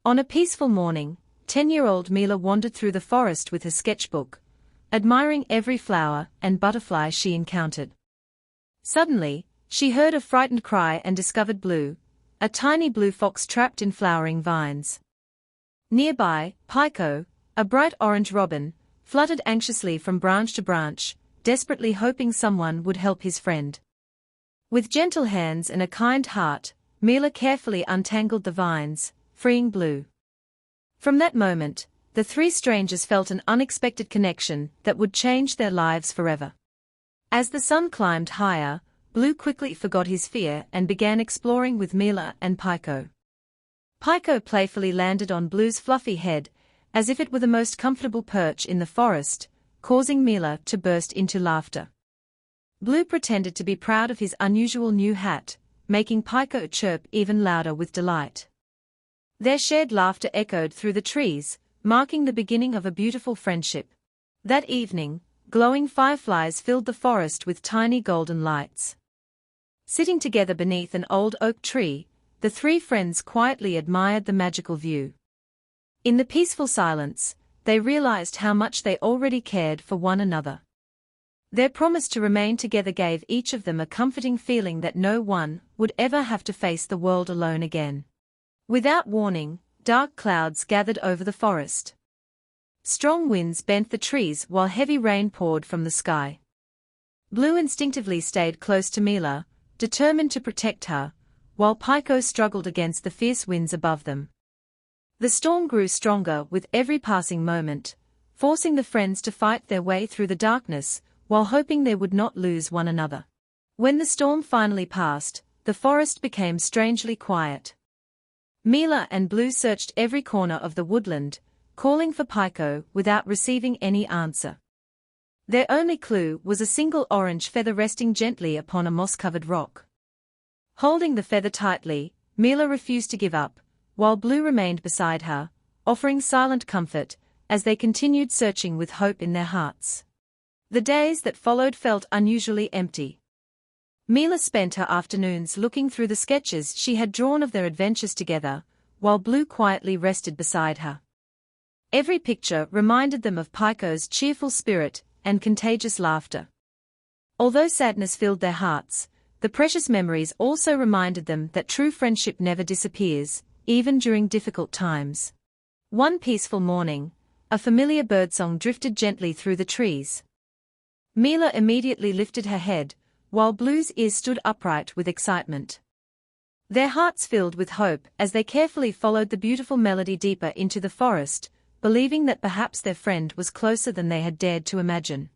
On a peaceful morning, 10-year-old Mila wandered through the forest with her sketchbook, admiring every flower and butterfly she encountered. Suddenly, she heard a frightened cry and discovered Blue, a tiny blue fox trapped in flowering vines. Nearby, Pico, a bright orange robin, fluttered anxiously from branch to branch, desperately hoping someone would help his friend. With gentle hands and a kind heart, Mila carefully untangled the vines, freeing Blue. From that moment, the three strangers felt an unexpected connection that would change their lives forever. As the sun climbed higher, Blue quickly forgot his fear and began exploring with Mila and Pico. Pico playfully landed on Blue's fluffy head, as if it were the most comfortable perch in the forest, causing Mila to burst into laughter. Blue pretended to be proud of his unusual new hat, making Pico chirp even louder with delight. Their shared laughter echoed through the trees, marking the beginning of a beautiful friendship. That evening, glowing fireflies filled the forest with tiny golden lights. Sitting together beneath an old oak tree, the three friends quietly admired the magical view. In the peaceful silence, they realized how much they already cared for one another. Their promise to remain together gave each of them a comforting feeling that no one would ever have to face the world alone again. Without warning, dark clouds gathered over the forest. Strong winds bent the trees while heavy rain poured from the sky. Blue instinctively stayed close to Mila, determined to protect her, while Pico struggled against the fierce winds above them. The storm grew stronger with every passing moment, forcing the friends to fight their way through the darkness, while hoping they would not lose one another. When the storm finally passed, the forest became strangely quiet. Mila and Blue searched every corner of the woodland, calling for Pico without receiving any answer. Their only clue was a single orange feather resting gently upon a moss-covered rock. Holding the feather tightly, Mila refused to give up, while Blue remained beside her, offering silent comfort, as they continued searching with hope in their hearts. The days that followed felt unusually empty. Mila spent her afternoons looking through the sketches she had drawn of their adventures together, while Blue quietly rested beside her. Every picture reminded them of Pico's cheerful spirit and contagious laughter. Although sadness filled their hearts, the precious memories also reminded them that true friendship never disappears, even during difficult times. One peaceful morning, a familiar birdsong drifted gently through the trees. Mila immediately lifted her head, while Blue's ears stood upright with excitement. Their hearts filled with hope as they carefully followed the beautiful melody deeper into the forest, believing that perhaps their friend was closer than they had dared to imagine.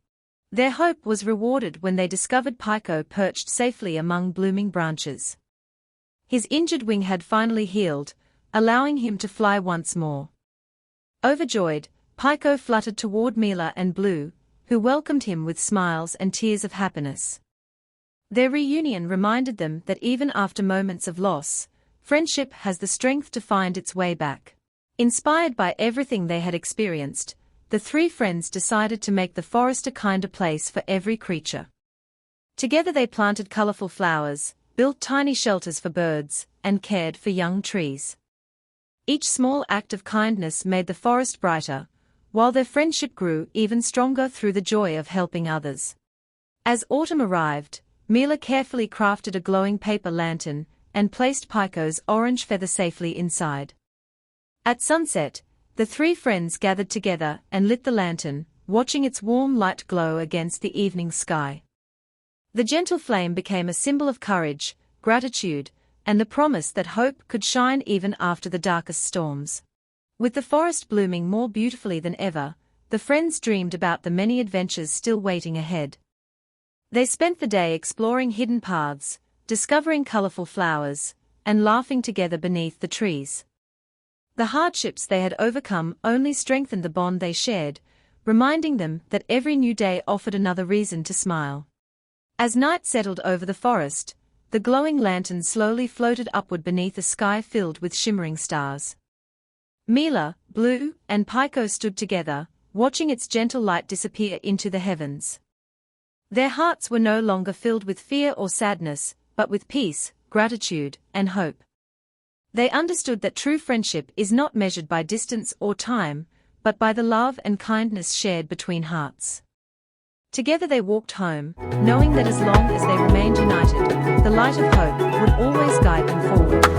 Their hope was rewarded when they discovered Pico perched safely among blooming branches. His injured wing had finally healed, allowing him to fly once more. Overjoyed, Pico fluttered toward Mila and Blue, who welcomed him with smiles and tears of happiness. Their reunion reminded them that even after moments of loss, friendship has the strength to find its way back. Inspired by everything they had experienced, the three friends decided to make the forest a kinder place for every creature. Together they planted colorful flowers, built tiny shelters for birds, and cared for young trees. Each small act of kindness made the forest brighter, while their friendship grew even stronger through the joy of helping others. As autumn arrived, Mila carefully crafted a glowing paper lantern and placed Pico's orange feather safely inside. At sunset, the three friends gathered together and lit the lantern, watching its warm light glow against the evening sky. The gentle flame became a symbol of courage, gratitude, and the promise that hope could shine even after the darkest storms. With the forest blooming more beautifully than ever, the friends dreamed about the many adventures still waiting ahead. They spent the day exploring hidden paths, discovering colorful flowers, and laughing together beneath the trees. The hardships they had overcome only strengthened the bond they shared, reminding them that every new day offered another reason to smile. As night settled over the forest, the glowing lantern slowly floated upward beneath a sky filled with shimmering stars. Mila, Blue, and Pico stood together, watching its gentle light disappear into the heavens. Their hearts were no longer filled with fear or sadness, but with peace, gratitude, and hope. They understood that true friendship is not measured by distance or time, but by the love and kindness shared between hearts. Together they walked home, knowing that as long as they remained united, the light of hope would always guide them forward.